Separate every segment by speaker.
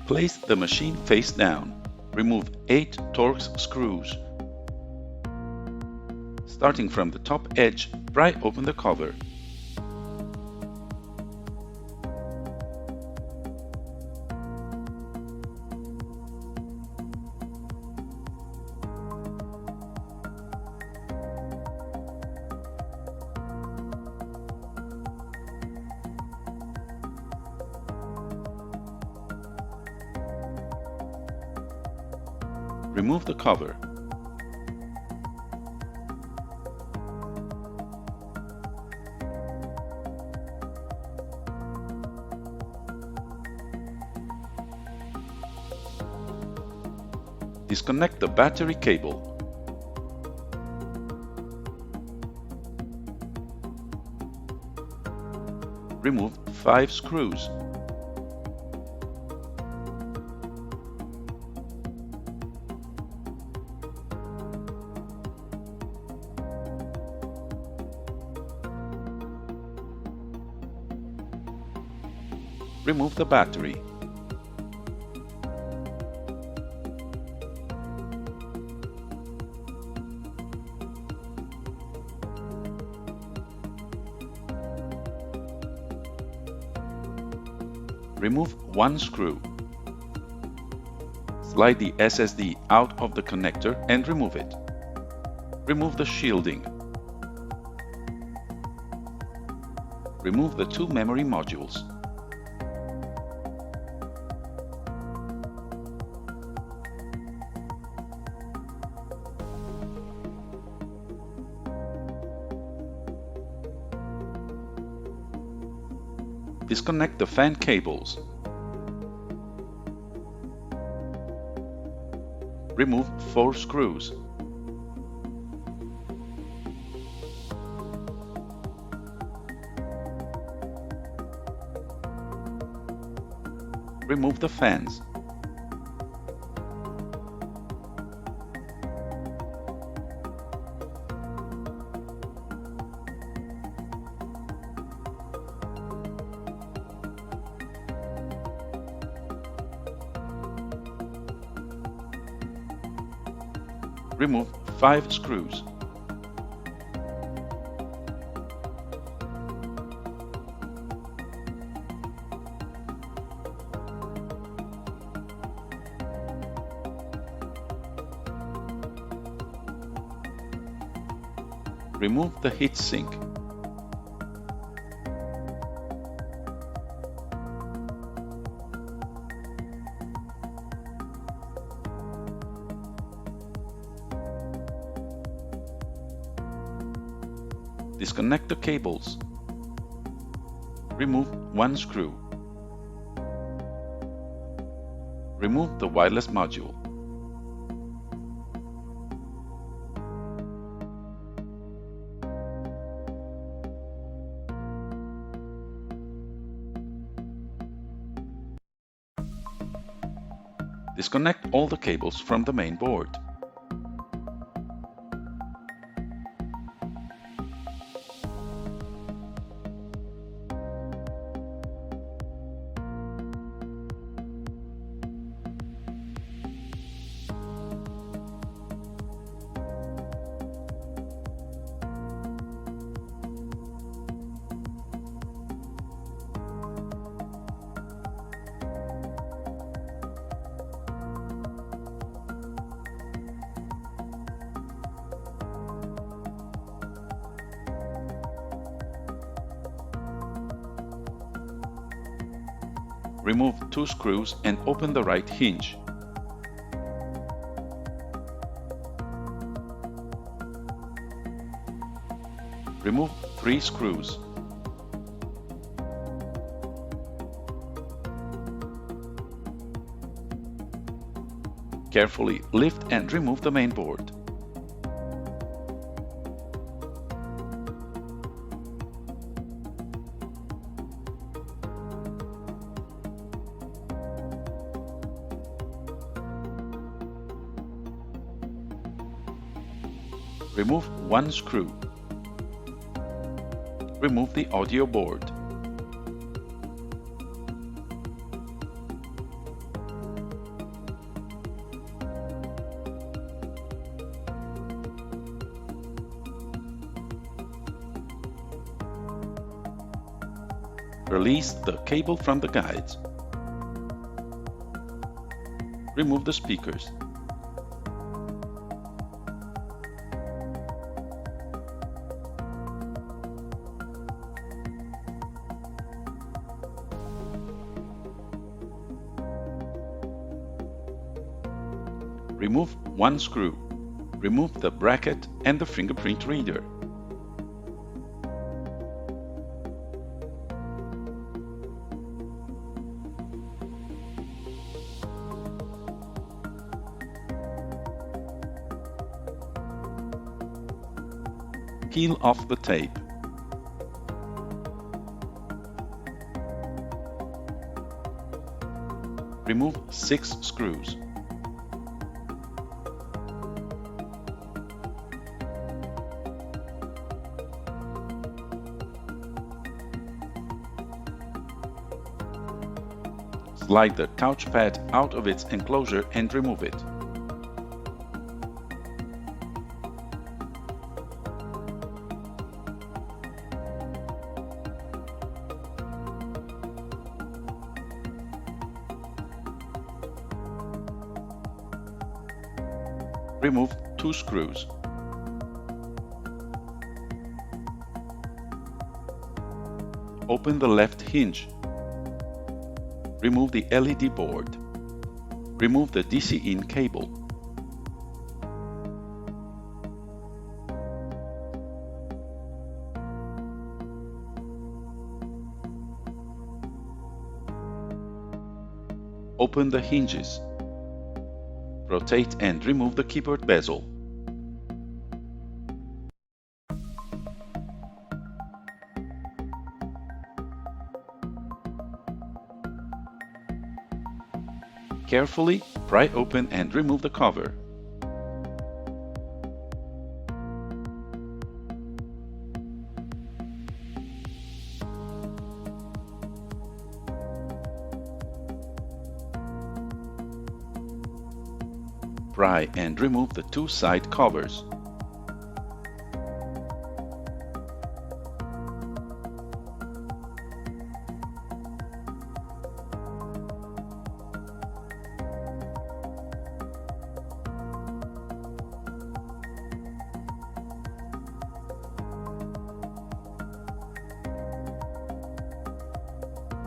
Speaker 1: Place the machine face down. Remove 8 Torx screws. Starting from the top edge, pry open the cover. Remove the cover. Disconnect the battery cable. Remove 5 screws. Remove the battery. Remove 1 screw. Slide the SSD out of the connector and remove it. Remove the shielding. Remove the 2 memory modules. Disconnect the fan cables. Remove 4 screws. Remove the fans. Remove 5 screws. Remove the HeatSink. Disconnect the cables. Remove 1 screw. Remove the wireless module. Disconnect all the cables from the main board. Remove 2 screws and open the right hinge. Remove 3 screws. Carefully lift and remove the main board. Remove 1 screw. Remove the audio board. Release the cable from the guides. Remove the speakers. Remove 1 screw. Remove the bracket and the fingerprint reader. Peel off the tape. Remove 6 screws. Slide the touchpad out of its enclosure and remove it. Remove 2 screws. Open the left hinge. Remove the LED board. Remove the DC-in cable. Open the hinges. Rotate and remove the keyboard bezel. Carefully pry open and remove the cover. Pry and remove the 2 side covers.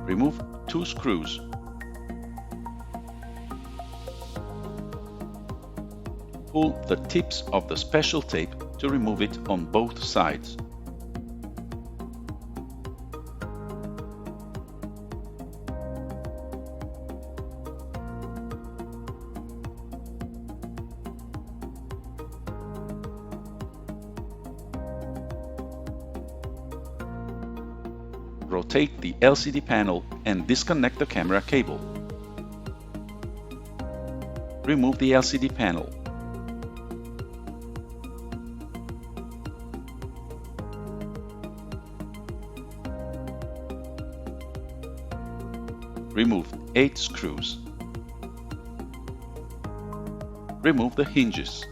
Speaker 1: Remove 2 screws. Pull the tips of the special tape to remove it on both sides. Rotate the LCD panel and disconnect the camera cable. Remove the LCD panel. Remove 8 screws. Remove the hinges.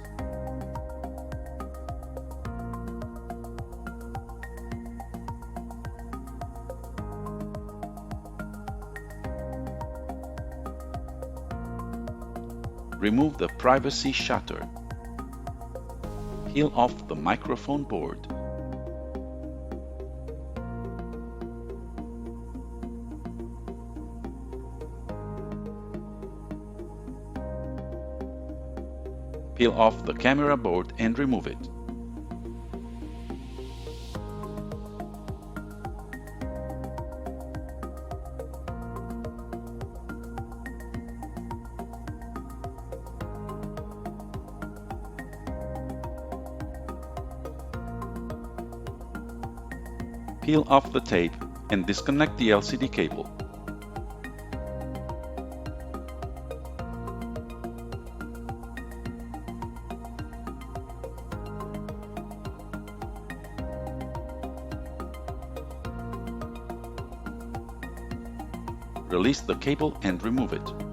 Speaker 1: Remove the privacy shutter. Peel off the microphone board. Peel off the camera board and remove it. Peel off the tape and disconnect the LCD cable. Release the cable and remove it.